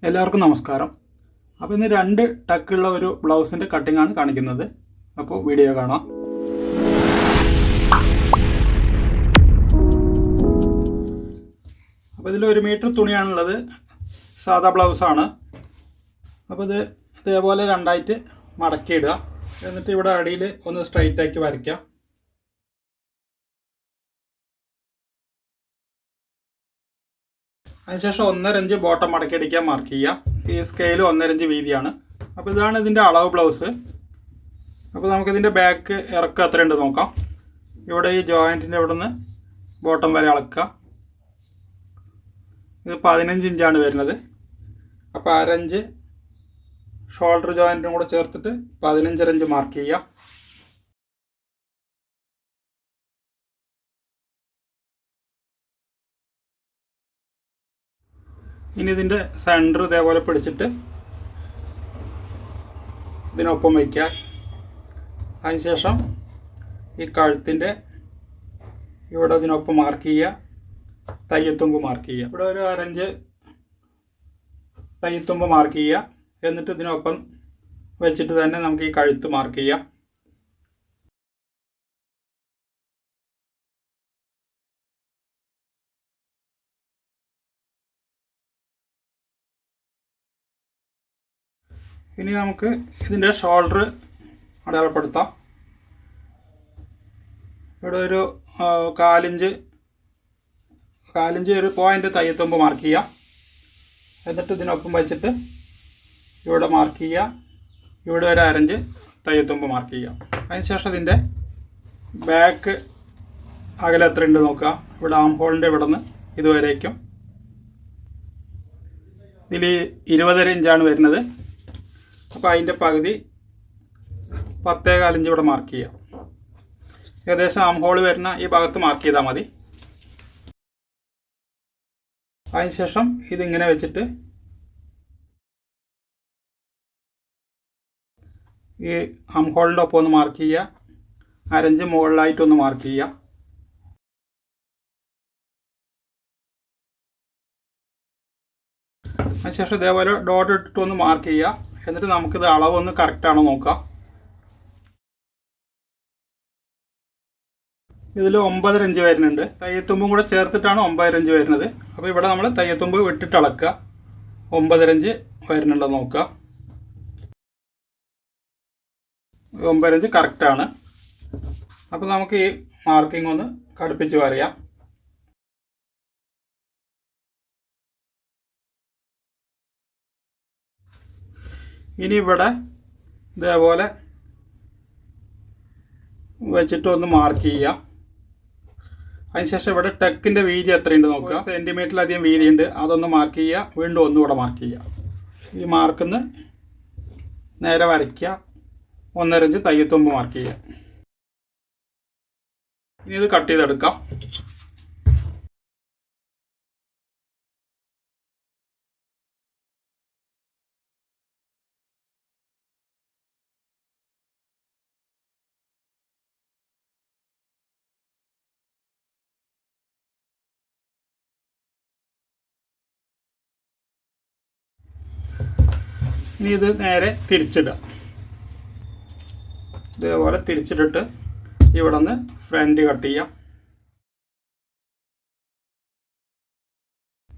എല്ലാവർക്കും നമസ്കാരം. അപ്പോൾ ഇന്ന് രണ്ട് ടക്കുള്ള ഒരു ബ്ലൗസിൻ്റെ കട്ടിങ്ങാണ് കാണിക്കുന്നത്. അപ്പോൾ വീഡിയോ കാണാം. അപ്പോൾ ഇതിൽ 1 മീറ്റർ തുണിയാണുള്ളത്. സാധാ ബ്ലൗസാണ്. അപ്പോൾ ഇത് ഇതേപോലെ രണ്ടായിട്ട് മടക്കിയിടുക. എന്നിട്ട് ഇവിടെ അടിയിൽ ഒന്ന് സ്ട്രൈറ്റ് ആക്കി വരയ്ക്കുക. അതിനുശേഷം 1.5 ഇഞ്ച് ബോട്ടം മടക്കി അടിക്കാൻ മാർക്ക് ചെയ്യുക. ഈ സ്കെയിൽ 1.5 ഇഞ്ച് വീതിയാണ്. അപ്പോൾ ഇതാണ് ഇതിൻ്റെ അളവ് ബ്ലൗസ്. അപ്പോൾ നമുക്കിതിൻ്റെ ബാക്ക് ഇറക്കം എത്രയുണ്ട് നോക്കാം. ഇവിടെ ഈ ജോയിൻറ്റിൻ്റെ ഇവിടെ നിന്ന് ബോട്ടം വരെ അളക്കുക. ഇത് 15 ഇഞ്ചാണ് വരുന്നത്. അപ്പോൾ 1/2 ഇഞ്ച് ഷോൾഡർ ജോയിൻറ്റും കൂടെ ചേർത്തിട്ട് 15.5 ഇഞ്ച് മാർക്ക് ചെയ്യുക. ഇനി ഇതിൻ്റെ സെൻറ്റർ ഇതേപോലെ പിടിച്ചിട്ട് ഇതിനൊപ്പം വയ്ക്കുക. അതിനുശേഷം ഈ കഴുത്തിൻ്റെ ഇവിടെ ഇതിനൊപ്പം മാർക്ക് ചെയ്യുക. തയ്യത്തുമ്പ് മാർക്ക് ചെയ്യുക. ഇവിടെ ഒരു 1/2 ഇഞ്ച് തയ്യത്തുമ്പ് മാർക്ക് ചെയ്യുക. എന്നിട്ട് ഇതിനൊപ്പം വെച്ചിട്ട് തന്നെ നമുക്ക് ഈ കഴുത്ത് മാർക്ക് ചെയ്യാം. ഇനി നമുക്ക് ഇതിൻ്റെ ഷോൾഡർ അടയാളപ്പെടുത്താം. ഇവിടെ ഒരു 1/4 ഇഞ്ച് ഒരു പോയിൻ്റ് തയ്യത്തുമ്പ് മാർക്ക് ചെയ്യുക. എന്നിട്ട് ഇതിനൊപ്പം വെച്ചിട്ട് ഇവിടെ മാർക്ക് ചെയ്യുക. ഇവിടെ ഒരു 1/2 ഇഞ്ച് തയ്യത്തുമ്പ് മാർക്ക് ചെയ്യുക. അതിനുശേഷം ഇതിൻ്റെ ബാക്ക് അകലെ എത്ര ഉണ്ട് നോക്കുക. ഇവിടെ ആം ഹോളിൻ്റെ ഇവിടെ നിന്ന് ഇതുവരേക്കും ഇതിൽ 20.5 ഇഞ്ചാണ് വരുന്നത്. അപ്പോൾ അതിൻ്റെ പകുതി 10.25 ഇഞ്ച് ഇവിടെ മാർക്ക് ചെയ്യാം. ഏകദേശം ആം ഹോൾ വരുന്ന ഈ ഭാഗത്ത് മാർക്ക് ചെയ്താൽ മതി. അതിനുശേഷം ഇതിങ്ങനെ വെച്ചിട്ട് ഈ ആം ഹോളിൻ്റെ ഒപ്പം ഒന്ന് മാർക്ക് ചെയ്യുക. 1/2 ഇഞ്ച് മുകളിലായിട്ടൊന്ന് മാർക്ക് ചെയ്യുക. അതിനുശേഷം ഇതേപോലെ ഡോട്ട് ഇട്ടിട്ടൊന്ന് മാർക്ക് ചെയ്യുക. എന്നിട്ട് നമുക്കിത് അളവൊന്ന് കറക്റ്റാണോ നോക്കാം. ഇതിൽ 9.5 ഇഞ്ച് വരുന്നുണ്ട്. തയ്യത്തുമ്പും കൂടെ ചേർത്തിട്ടാണ് 9.5 ഇഞ്ച് വരുന്നത്. അപ്പോൾ ഇവിടെ നമ്മൾ തയ്യത്തുമ്പ് വിട്ടിട്ട് അളക്കുക. 9.5 ഇഞ്ച് വരുന്നുണ്ടോ നോക്കുക. 9.5 ഇഞ്ച് കറക്റ്റാണ്. അപ്പോൾ നമുക്ക് ഈ മാർക്കിംഗ് ഒന്ന് കടുപ്പിച്ച് വരയാം. ഇനി ഇവിടെ ഇതേപോലെ വെച്ചിട്ട് ഒന്ന് മാർക്ക് ചെയ്യുക. അതിനുശേഷം ഇവിടെ ടെക്കിൻ്റെ വീതി എത്രയുണ്ട് നോക്കുക. സെൻറ്റിമീറ്ററിലധികം വീതിയുണ്ട്. അതൊന്ന് മാർക്ക് ചെയ്യുക. വീണ്ടും ഒന്നുകൂടെ മാർക്ക് ചെയ്യുക. ഈ മാർക്കിന്ന് നേരെ വരയ്ക്കുക. 1.5 ഇഞ്ച് തയ്യത്തുമ്പ് മാർക്ക് ചെയ്യുക. ഇനി ഇത് കട്ട് ചെയ്തെടുക്കാം. ഇനി ഇത് നേരെ തിരിച്ചിടുക. ഇതേപോലെ തിരിച്ചിട്ടിട്ട് ഇവിടെ നിന്ന് ഫ്രണ്ട് കട്ട് ചെയ്യാം.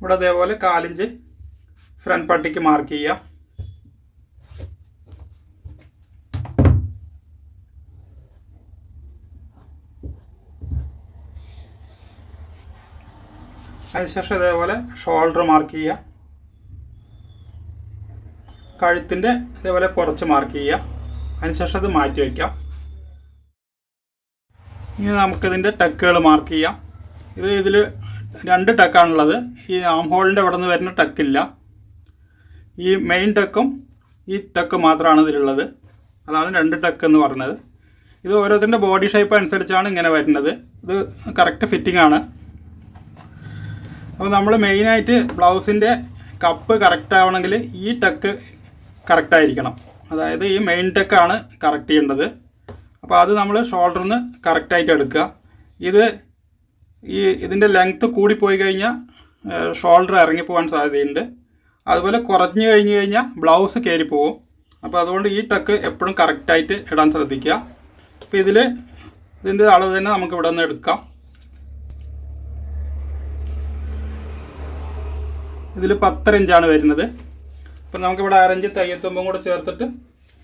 ഇവിടെ അതേപോലെ 1/4 ഇഞ്ച് ഫ്രണ്ട് പട്ടിക്ക് മാർക്ക് ചെയ്യാം. അതിനുശേഷം ഇതേപോലെ ഷോൾഡർ മാർക്ക് ചെയ്യുക. കഴുത്തിൻ്റെ ഇതേപോലെ കുറച്ച് മാർക്ക് ചെയ്യുക. അതിനുശേഷം അത് മാറ്റി വയ്ക്കാം. ഇനി നമുക്കിതിൻ്റെ ടക്കുകൾ മാർക്ക് ചെയ്യാം. ഇതിൽ 2 ടക്കാണുള്ളത്. ഈ ആം ഹോളിൻ്റെ ഇവിടെ നിന്ന് വരുന്ന ടക്കില്ല. ഈ മെയിൻ ടക്കും ഈ ടക്ക് മാത്രമാണ് ഇതിലുള്ളത്. അതാണ് 2 ടക്ക് എന്ന് പറയുന്നത്. ഇത് ഓരോരുത്തരുടെ ബോഡി ഷേപ്പ് അനുസരിച്ചാണ് ഇങ്ങനെ വരുന്നത്. ഇത് കറക്റ്റ് ഫിറ്റിംഗ് ആണ്. അപ്പോൾ നമ്മൾ മെയിനായിട്ട് ബ്ലൗസിൻ്റെ കപ്പ് കറക്റ്റ് ആവണമെങ്കിൽ ഈ ടക്ക് കറക്റ്റായിരിക്കണം. അതായത് ഈ മെയിൻ ടെക്കാണ് കറക്റ്റ് ചെയ്യേണ്ടത്. അപ്പോൾ അത് നമ്മൾ ഷോൾഡറിൽ നിന്ന് കറക്റ്റായിട്ട് എടുക്കുക. ഇതിൻ്റെ ലെങ്ത്ത് കൂടിപ്പോയി കഴിഞ്ഞാൽ ഷോൾഡർ ഇറങ്ങിപ്പോകാൻ സാധ്യതയുണ്ട്. അതുപോലെ കുറഞ്ഞു കഴിഞ്ഞ് കഴിഞ്ഞാൽ ബ്ലൗസ് കയറിപ്പോവും. അപ്പോൾ അതുകൊണ്ട് ഈ ടക്ക് എപ്പോഴും കറക്റ്റായിട്ട് ഇടാൻ ശ്രദ്ധിക്കുക. അപ്പോൾ ഇതിൻ്റെ അളവ് തന്നെ നമുക്ക് ഇവിടെ നിന്ന് എടുക്കാം. ഇതിൽ 10 ഇഞ്ചാണ് വരുന്നത്. അപ്പം നമുക്കിവിടെ 1/2 ഇഞ്ച് തയ്യത്തുമ്പും കൂടെ ചേർത്തിട്ട്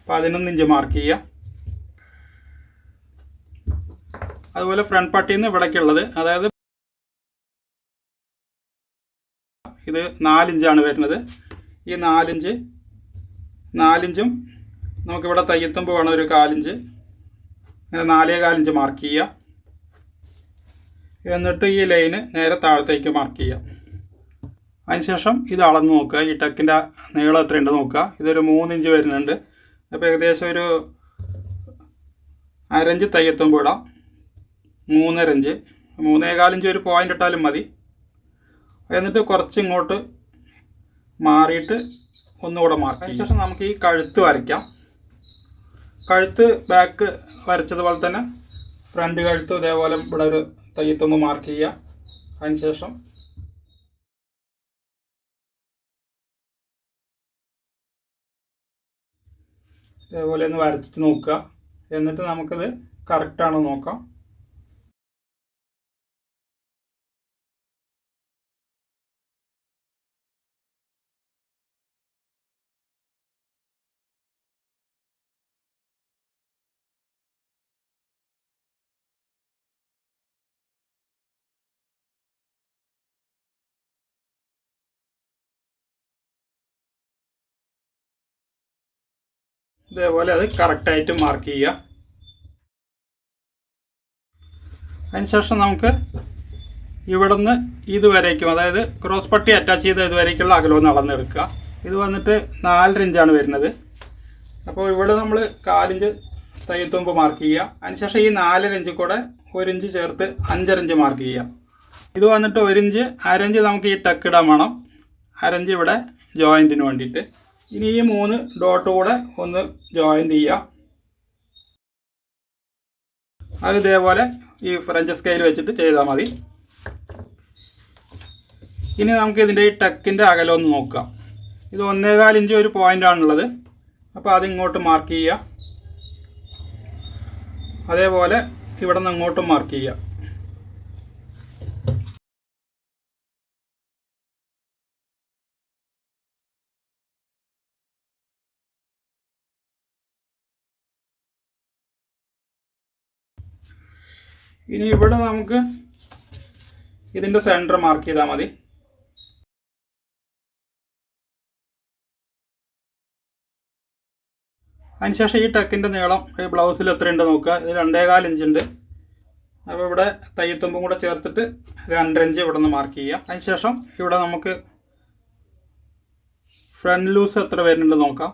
11 ഇഞ്ച് മാർക്ക് ചെയ്യാം. അതുപോലെ ഫ്രണ്ട് പട്ടിയിൽ നിന്ന് ഇവിടേക്കുള്ളത്, അതായത് ഇത് 4 ഇഞ്ചാണ് വരുന്നത്. ഈ 4 ഇഞ്ചും നമുക്കിവിടെ തയ്യത്തുമ്പ് വേണം ഒരു 1/4 ഇഞ്ച്, അങ്ങനെ 4.25 ഇഞ്ച് മാർക്ക് ചെയ്യുക. എന്നിട്ട് ഈ ലൈന് നേരെ താഴത്തേക്ക് മാർക്ക് ചെയ്യാം. അതിനുശേഷം ഇത് അളന്ന് നോക്കുക, ഈ ടക്കിൻ്റെ നീളം എത്രയുണ്ട് നോക്കുക. ഇതൊരു 3 ഇഞ്ച് വരുന്നുണ്ട്. അപ്പോൾ ഏകദേശം ഒരു 1/2 ഇഞ്ച് തയ്യത്തുമ്പ് ഇടാം. 3.5 ഇഞ്ച്, 3.25 ഇഞ്ച് ഒരു പോയിൻ്റ് ഇട്ടാലും മതി. എന്നിട്ട് കുറച്ച് ഇങ്ങോട്ട് മാറിയിട്ട് ഒന്നുകൂടെ മാർക്ക്. അതിനുശേഷം നമുക്ക് ഈ കഴുത്ത് വരയ്ക്കാം. കഴുത്ത് ബാക്ക് വരച്ചതുപോലെ തന്നെ ഫ്രണ്ട് കഴുത്ത് ഇതേപോലെ ഇവിടെ ഒരു തയ്യത്തുമ്പ് മാർക്ക് ചെയ്യുക. അതിനുശേഷം ഇതേപോലെ ഒന്ന് വരച്ചിട്ട് നോക്കുക. എന്നിട്ട് നമുക്കിത് കറക്റ്റാണോ നോക്കാം. ഇതേപോലെ അത് കറക്റ്റായിട്ട് മാർക്ക് ചെയ്യുക. അതിനുശേഷം നമുക്ക് ഇവിടെ നിന്ന് ഇതുവരേക്കും, അതായത് ക്രോസ് പട്ടി അറ്റാച്ച് ചെയ്ത ഇതുവരേക്കുള്ള അകലമൊന്ന് അളന്നെടുക്കുക. ഇത് വന്നിട്ട് 4.5 ഇഞ്ചാണ് വരുന്നത്. അപ്പോൾ ഇവിടെ നമ്മൾ 1/4 ഇഞ്ച് തയ്യത്തുമ്പ് മാർക്ക് ചെയ്യുക. അതിനുശേഷം ഈ 4.5 ഇഞ്ച് കൂടെ 1 ഇഞ്ച് ചേർത്ത് 5.5 ഇഞ്ച് മാർക്ക് ചെയ്യുക. ഇത് വന്നിട്ട് 1 ഇഞ്ച് 1/2 ഇഞ്ച് നമുക്ക് ഈ ടക്ക് ഇടാൻ വേണം, 1/2 ഇഞ്ച് ഇവിടെ ജോയിൻറ്റിന് വേണ്ടിയിട്ട്. ഇനി ഈ 3 ഡോട്ട് കൂടെ ഒന്ന് ജോയിൻ്റ് ചെയ്യുക. അത് ഇതേപോലെ ഈ ഫ്രഞ്ച് സ്കെയിൽ വെച്ചിട്ട് ചെയ്താൽ മതി. ഇനി നമുക്ക് ഇതിൻ്റെ ഈ ടക്കിൻ്റെ അകലം ഒന്ന് നോക്കാം. ഇത് 1.25 ഇഞ്ച് ഒരു പോയിൻ്റാണുള്ളത്. അപ്പോൾ അതിങ്ങോട്ട് മാർക്ക് ചെയ്യുക. അതേപോലെ ഇവിടെ നിന്ന് അങ്ങോട്ടും മാർക്ക് ചെയ്യുക. ഇനി ഇവിടെ നമുക്ക് ഇതിൻ്റെ സെൻറ്റർ മാർക്ക് ചെയ്താൽ മതി. അതിനുശേഷം ഈ ടക്കിൻ്റെ നീളം ഈ ബ്ലൗസിൽ എത്രയുണ്ട് നോക്കുക. ഇത് 2.25 ഇഞ്ചുണ്ട്. അപ്പോൾ ഇവിടെ തയ്യത്തുമ്പും കൂടെ ചേർത്തിട്ട് 2.5 ഇഞ്ച് ഇവിടെ നിന്ന് മാർക്ക് ചെയ്യുക. അതിനുശേഷം ഇവിടെ നമുക്ക് ഫ്രണ്ട് ലൂസ് എത്ര വരുന്നുണ്ട് നോക്കാം.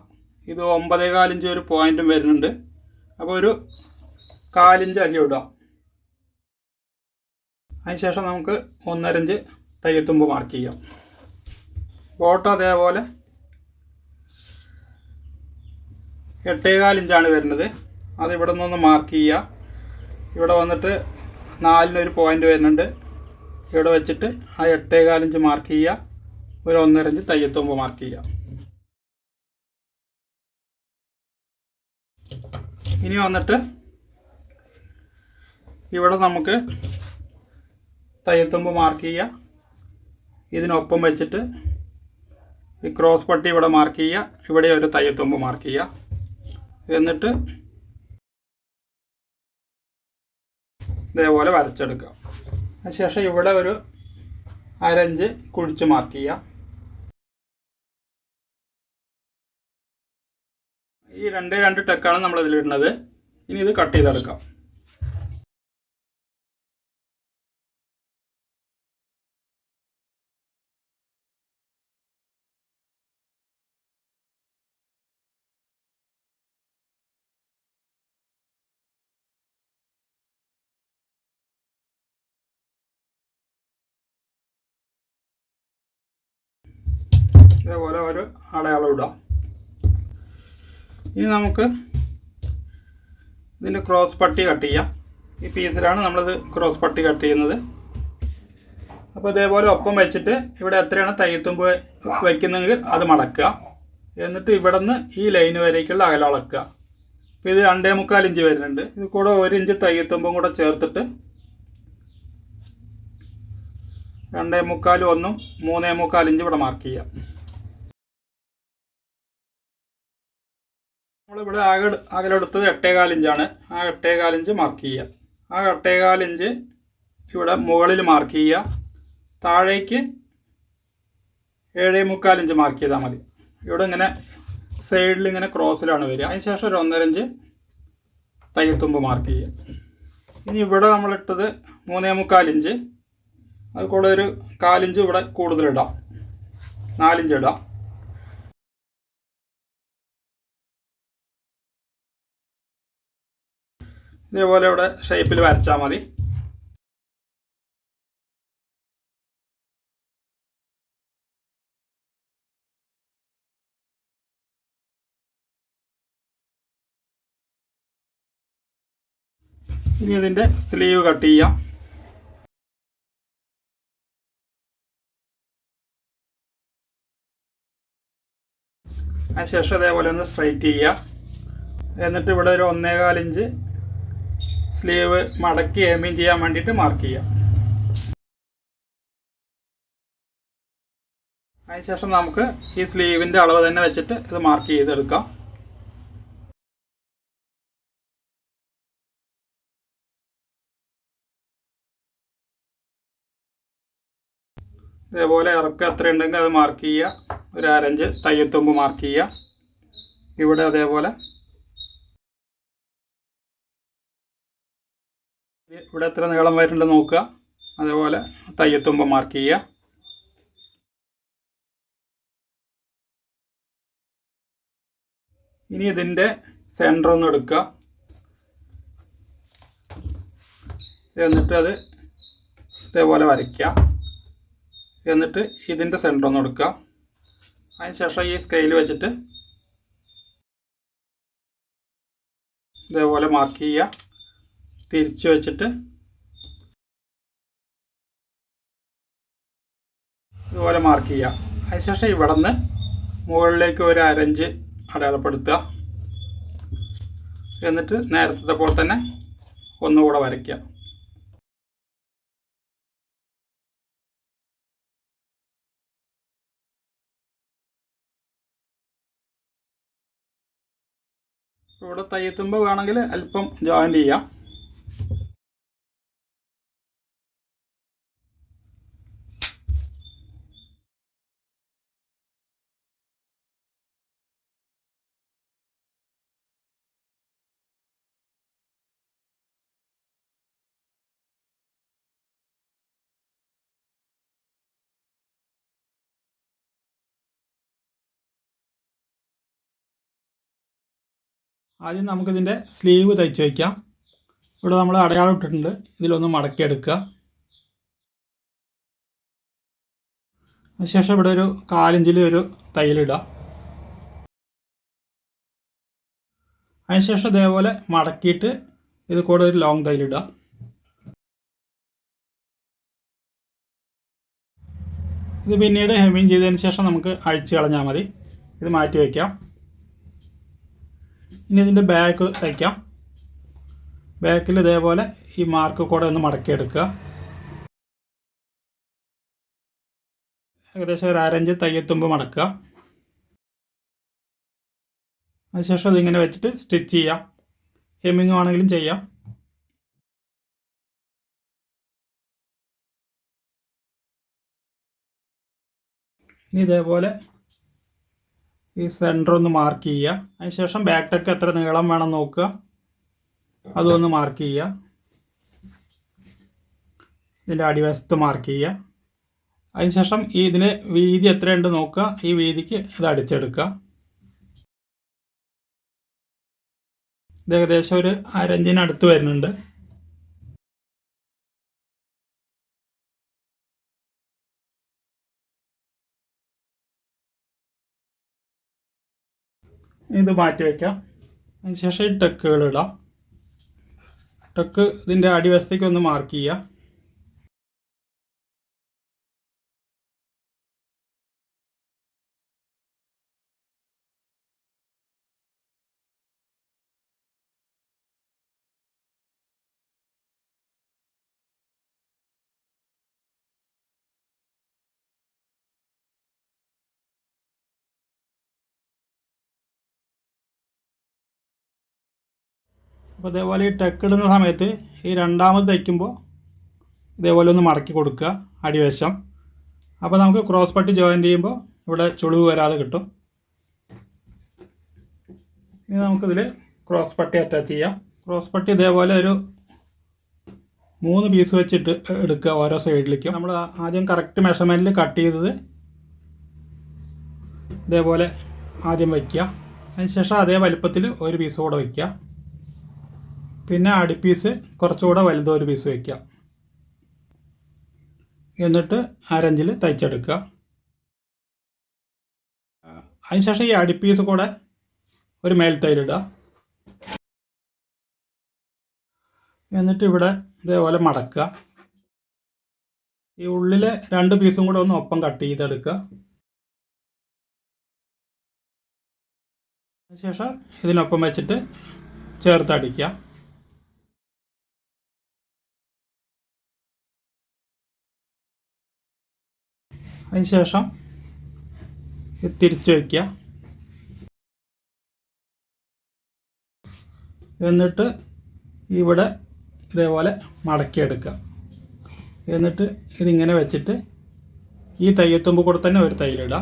ഇത് 9.25 ഇഞ്ച് ഒരു പോയിൻറ്റും വരുന്നുണ്ട്. അപ്പോൾ ഒരു 1/4 ഇഞ്ച് അരി ഇടാം. അതിനുശേഷം നമുക്ക് 1.5 ഇഞ്ച് തയ്യത്തുമ്പ് മാർക്ക് ചെയ്യാം. ബോട്ടം അതേപോലെ 8.25 ഇഞ്ചാണ് വരുന്നത്. അത് ഇവിടെ നിന്നൊന്ന് മാർക്ക് ചെയ്യുക. ഇവിടെ വന്നിട്ട് 4-ന് പോയിൻ്റ് വരുന്നുണ്ട്. ഇവിടെ വെച്ചിട്ട് ആ 8.25 ഇഞ്ച് മാർക്ക് ചെയ്യുക. ഒരു 1.5 ഇഞ്ച് തയ്യത്തുമ്പ് മാർക്ക് ചെയ്യുക. ഇനി വന്നിട്ട് ഇവിടെ നമുക്ക് തയ്യത്തുമ്പ് മാർക്ക് ചെയ്യുക. ഇതിനൊപ്പം വെച്ചിട്ട് ഈ ക്രോസ് പട്ടി ഇവിടെ മാർക്ക് ചെയ്യുക. ഇവിടെ ഒരു തയ്യത്തുമ്പ് മാർക്ക് ചെയ്യുക. എന്നിട്ട് ഇതേപോലെ വരച്ചെടുക്കുക. അതിനുശേഷം ഇവിടെ ഒരു 1/2 ഇഞ്ച് കുഴിച്ച് മാർക്ക് ചെയ്യുക. ഈ 2 ടക്കാണ് നമ്മൾ ഇതിലിടുന്നത്. ഇനി ഇത് കട്ട് ചെയ്തെടുക്കാം. ഇതേപോലെ ഒരു അടയാളം ഇടാം. ഇനി നമുക്ക് ഇതിൻ്റെ ക്രോസ് പട്ടി കട്ട് ചെയ്യാം. ഈ പീസിലാണ് നമ്മളിത് ക്രോസ് പട്ടി കട്ട് ചെയ്യുന്നത്. അപ്പോൾ ഇതേപോലെ ഒപ്പം വെച്ചിട്ട് ഇവിടെ എത്രയാണ് തയ്യത്തുമ്പ് വയ്ക്കുന്നതെങ്കിൽ അത് മടക്കുക. എന്നിട്ട് ഇവിടെ നിന്ന് ഈ ലൈന് വരേക്കുള്ള അകലം അളക്കുക. അപ്പോൾ ഇത് 2.25 ഇഞ്ച് വരുന്നുണ്ട്. ഇത് കൂടെ 1 ഇഞ്ച് തയ്യത്തുമ്പും കൂടെ ചേർത്തിട്ട് 2.25 ഒന്നും 3.25 ഇഞ്ച് ഇവിടെ മാർക്ക് ചെയ്യാം. നമ്മളിവിടെ അകലെടുത്തത് 8.25 ഇഞ്ചാണ്. ആ 8.25 ഇഞ്ച് മാർക്ക് ചെയ്യുക. ആ 8.25 ഇഞ്ച് ഇവിടെ മുകളിൽ മാർക്ക് ചെയ്യുക. താഴേക്ക് 7.25 ഇഞ്ച് മാർക്ക് ചെയ്താൽ മതി. ഇവിടെ ഇങ്ങനെ സൈഡിൽ ഇങ്ങനെ ക്രോസിലാണ് വരിക. അതിന് ശേഷം ഒരു 1.5 ഇഞ്ച് തയ്യത്തുമ്പ് മാർക്ക് ചെയ്യുക. ഇനി ഇവിടെ നമ്മളിട്ടത് 3.25 ഇഞ്ച്, അത് കൂടെ ഒരു 1/4 ഇഞ്ച് ഇവിടെ കൂടുതലിടാം, 4 ഇഞ്ച് ഇടാം. ഇതേപോലെ ഇവിടെ ഷേപ്പിൽ വരച്ചാൽ മതി. ഇനി ഇതിൻ്റെ സ്ലീവ് കട്ട് ചെയ്യാം. അതിനുശേഷം അതേപോലെ ഒന്ന് സ്ട്രൈറ്റ് ചെയ്യുക. എന്നിട്ട് ഇവിടെ ഒരു 1.25 ഇഞ്ച് സ്ലീവ് മടക്കി എയിമിങ് ചെയ്യാൻ വേണ്ടിയിട്ട് മാർക്ക് ചെയ്യുക. അതിനുശേഷം നമുക്ക് ഈ സ്ലീവിൻ്റെ അളവ് തന്നെ വെച്ചിട്ട് ഇത് മാർക്ക് ചെയ്തെടുക്കാം. ഇതേപോലെ ഇറക്കം എത്ര ഉണ്ടെങ്കിൽ അത് മാർക്ക് ചെയ്യുക. ഒരു 1/2 ഇഞ്ച് തയ്യത്തുമ്പ് മാർക്ക് ചെയ്യുക. ഇവിടെ അതേപോലെ ഇവിടെ എത്ര നീളം വരുന്നുണ്ടെന്ന് നോക്കുക. അതേപോലെ തയ്യത്തുമ്പ് മാർക്ക് ചെയ്യുക. ഇനി ഇതിൻ്റെ സെൻറ്റർ ഒന്ന് എടുക്കുക. എന്നിട്ട് അത് ഇതേപോലെ വരയ്ക്കുക. എന്നിട്ട് ഇതിൻ്റെ സെൻറ്റർ ഒന്ന് എടുക്കുക. അതിന് ശേഷം ഈ സ്കെയിൽ വെച്ചിട്ട് ഇതേപോലെ മാർക്ക് ചെയ്യുക. തിരിച്ച് വെച്ചിട്ട് ഇതുപോലെ മാർക്ക് ചെയ്യുക. അതിനുശേഷം ഇവിടെ നിന്ന് മുകളിലേക്ക് ഒരു 1/2 ഇഞ്ച് അടയാളപ്പെടുത്തുക. എന്നിട്ട് നേരത്തെ പോലെ തന്നെ ഒന്നുകൂടെ വരയ്ക്കുക. ഇവിടെ തയ്യത്തുമ്പ് വേണമെങ്കിൽ അല്പം ജോയിൻ്റ് ചെയ്യാം. ആദ്യം നമുക്കിതിൻ്റെ സ്ലീവ് തയ്ച്ച് വയ്ക്കാം. ഇവിടെ നമ്മൾ അടയാളം ഇട്ടിട്ടുണ്ട്. ഇതിലൊന്ന് മടക്കിയെടുക്കുക. അതിനുശേഷം ഇവിടെ ഒരു 1/4 ഇഞ്ചിൽ ഒരു തയ്യലിടുക. അതിനുശേഷം ഇതേപോലെ മടക്കിയിട്ട് ഇത് കൂടെ ഒരു ലോങ് തയ്യലിടുക. ഇത് പിന്നീട് ഹെമ്മിങ് ചെയ്തതിന് ശേഷം നമുക്ക് അഴിച്ച് കളഞ്ഞാൽ മതി. ഇത് മാറ്റി വയ്ക്കാം. ഇനി ഇതിൻ്റെ ബാക്ക് തയ്ക്കാം. ബാക്കിൽ ഇതേപോലെ ഈ മാർക്ക് കൂടെ ഒന്ന് മടക്കിയെടുക്കുക. ഏകദേശം ഒരു 1/2 ഇഞ്ച് തയ്യത്തുമ്പ് മടക്കുക. അതിനുശേഷം ഇതിങ്ങനെ വെച്ചിട്ട് സ്റ്റിച്ച് ചെയ്യാം. ഹെമ്മിങ് ആണെങ്കിലും ചെയ്യാം. ഇനി ഇതേപോലെ ഈ സെൻറ്റർ ഒന്ന് മാർക്ക് ചെയ്യുക. അതിനുശേഷം ബാക്ക് ടക്ക് എത്ര നീളം വേണം നോക്കുക. അതൊന്ന് മാർക്ക് ചെയ്യുക. ഇതിൻ്റെ അടിവശത്ത് മാർക്ക് ചെയ്യുക. അതിനുശേഷം ഈ ഇതിന് വീതി എത്രയുണ്ട് നോക്കുക. ഈ വീതിക്ക് ഇത് അടിച്ചെടുക്കുക. ഇത് ഏകദേശം ഒരു 1/2 ഇഞ്ചിനടുത്ത് വരുന്നുണ്ട്. ഇത് മാറ്റി വയ്ക്കാം. അതിനുശേഷം ഈ ടക്കുകൾ ഇടാം. ടക്ക് ഇതിൻ്റെ അടിവശത്തേക്ക് ഒന്ന് മാർക്ക് ചെയ്യുക. അപ്പോൾ ഇതേപോലെ ഈ ടക്ക് ഇടുന്ന സമയത്ത് ഈ രണ്ടാമത് തയ്ക്കുമ്പോൾ ഇതേപോലെ ഒന്ന് മടക്കി കൊടുക്കുക അടിവശം. അപ്പോൾ നമുക്ക് ക്രോസ് പട്ടി ജോയിൻ ചെയ്യുമ്പോൾ ഇവിടെ ചുളിവ് വരാതെ കിട്ടും. ഇനി നമുക്കിതിൽ ക്രോസ് പട്ടി അറ്റാച്ച് ചെയ്യാം. ക്രോസ് പട്ടി ഇതേപോലെ ഒരു 3 പീസ് വെച്ചിട്ട് എടുക്കുക ഓരോ സൈഡിലേക്കും. നമ്മൾ ആദ്യം കറക്റ്റ് മെഷർമെൻറ്റിൽ കട്ട് ചെയ്തത് ഇതേപോലെ ആദ്യം വയ്ക്കുക. അതിനുശേഷം അതേ വലുപ്പത്തിൽ ഒരു പീസ് കൂടെ വയ്ക്കുക. പിന്നെ അടിപ്പീസ് കുറച്ചുകൂടെ വലുത് ഒരു പീസ് വയ്ക്കുക. എന്നിട്ട് അരഞ്ചിൽ തയ്ച്ചെടുക്കുക. അതിനുശേഷം ഈ അടിപ്പീസ് കൂടെ ഒരു മേൽത്തൈലിടുക. എന്നിട്ട് ഇവിടെ ഇതേപോലെ മടക്കുക. ഈ ഉള്ളിലെ 2 പീസും കൂടെ ഒന്ന് ഒപ്പം കട്ട് ചെയ്തെടുക്കുക. അതിനുശേഷം ഇതിനൊപ്പം വെച്ചിട്ട് ചേർത്തടിക്കുക. അതിനുശേഷം ഇത് തിരിച്ച് വയ്ക്കുക. എന്നിട്ട് ഇവിടെ ഇതേപോലെ മടക്കിയെടുക്കുക. എന്നിട്ട് ഇതിങ്ങനെ വെച്ചിട്ട് ഈ തയ്യത്തുമ്പ് കൂടെ തന്നെ ഒരു തയ്യലിടുക.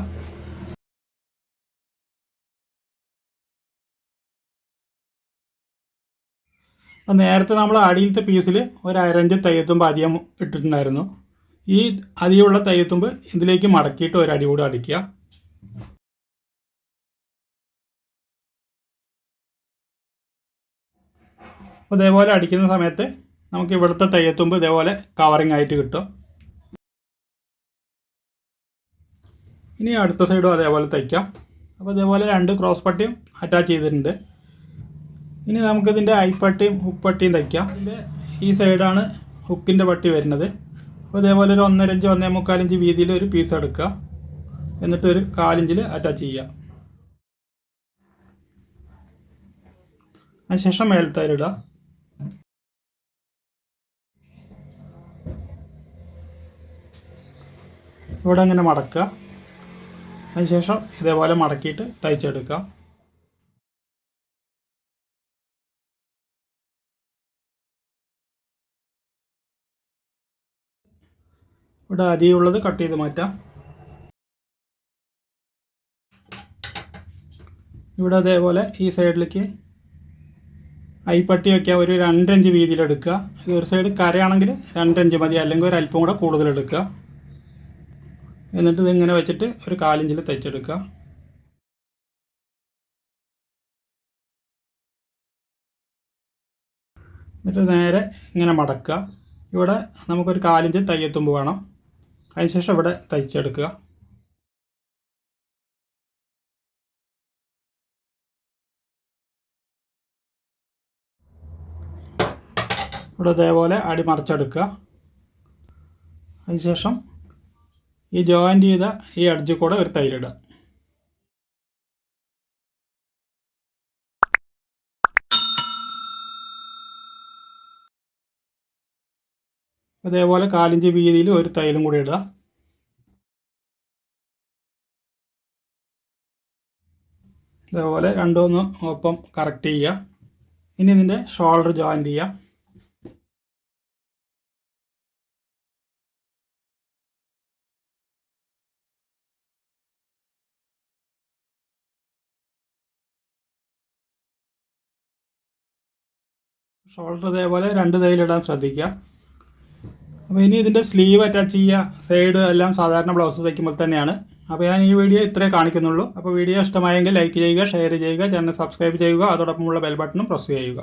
അപ്പോൾ നേരത്തെ നമ്മൾ അടിയിലത്തെ പീസിൽ ഒരു അരഞ്ച് തയ്യത്തുമ്പ് അധികം ഇട്ടിട്ടുണ്ടായിരുന്നു. ഈ അധികമുള്ള തയ്യത്തുമ്പ് ഇതിലേക്ക് മടക്കിയിട്ട് ഒരു അടി കൂടെ അടിക്കുക. അപ്പോൾ ഇതേപോലെ അടിക്കുന്ന സമയത്ത് നമുക്ക് ഇവിടുത്തെ തയ്യത്തുമ്പ് ഇതേപോലെ കവറിങ് ആയിട്ട് കിട്ടും. ഇനി അടുത്ത സൈഡും അതേപോലെ തയ്ക്കാം. അപ്പോൾ ഇതേപോലെ 2 ക്രോസ് പട്ടിയും അറ്റാച്ച് ചെയ്തിട്ടുണ്ട്. ഇനി നമുക്കിതിൻ്റെ അയിപ്പട്ടിയും ഹുക്ക് തയ്ക്കാം. ഇതിൻ്റെ ഈ സൈഡാണ് ഹുക്കിൻ്റെ പട്ടി വരുന്നത്. അപ്പോൾ ഇതേപോലെ ഒരു 1.5 ഇഞ്ച് 1.25 ഇഞ്ച് വീതിയിൽ ഒരു പീസ് എടുക്കുക. എന്നിട്ട് ഒരു 1/4 ഇഞ്ചിൽ അറ്റാച്ച് ചെയ്യുക. അതിനുശേഷം മേൽത്തൈലിടുക. ഇവിടെ ഇങ്ങനെ മടക്കുക. അതിനുശേഷം ഇതേപോലെ മടക്കിയിട്ട് തയ്ച്ചെടുക്കുക. ഇവിടെ അരിയുള്ളത് കട്ട് ചെയ്ത് മാറ്റാം. ഇവിടെ അതേപോലെ ഈ സൈഡിലേക്ക് അയിപ്പട്ടി വയ്ക്കുക. ഒരു 2 ഇഞ്ച് വീതിയിലെടുക്കുക. ഇത് ഒരു സൈഡ് കരയാണെങ്കിൽ 2 ഇഞ്ച് മതി, അല്ലെങ്കിൽ ഒരു അല്പം കൂടെ കൂടുതലെടുക്കുക. എന്നിട്ട് ഇതിങ്ങനെ വെച്ചിട്ട് ഒരു 1/4 ഇഞ്ചിൽ തയ്ച്ചെടുക്കുക. എന്നിട്ട് നേരെ ഇങ്ങനെ മടക്കുക. ഇവിടെ നമുക്കൊരു 1/4 ഇഞ്ച് തയ്യത്തുമ്പ് വേണം. അതിനുശേഷം ഇവിടെ തയ്ച്ചെടുക്കുക. ഇവിടെ ഇതേപോലെ അടി മറിച്ചെടുക്കുക. അതിനുശേഷം ഈ ജോയിൻ്റ് ചെയ്ത ഈ അഡ്ജിൽ കൂടെ ഒരു തയ്യലിടുക. അതേപോലെ 1/4 ഇഞ്ച് വീതിയിൽ ഒരു തയ്യലും കൂടി ഇടുക. ഇതേപോലെ രണ്ടൊന്ന് ഒപ്പം കറക്റ്റ് ചെയ്യുക. ഇനി ഇതിൻ്റെ ഷോൾഡർ ജോയിൻ്റ് ചെയ്യുക. ഷോൾഡർ ഇതേപോലെ 2 തയ്യലിടാൻ ശ്രദ്ധിക്കുക. അപ്പോൾ ഇനി ഇതിൻ്റെ സ്ലീവ് അറ്റാച്ച് ചെയ്യുക. സൈഡ് എല്ലാം സാധാരണ ബ്ലൗസ് തയ്ക്കുമ്പോൾ തന്നെയാണ്. അപ്പോൾ ഞാൻ ഈ വീഡിയോ ഇത്രേ കാണിക്കുന്നുള്ളൂ. അപ്പോൾ വീഡിയോ ഇഷ്ടമായെങ്കിൽ ലൈക്ക് ചെയ്യുക, ഷെയർ ചെയ്യുക, ചാനൽ സബ്സ്ക്രൈബ് ചെയ്യുക, അതോടൊപ്പമുള്ള ബെൽ ബട്ടണും പ്രസ് ചെയ്യുക.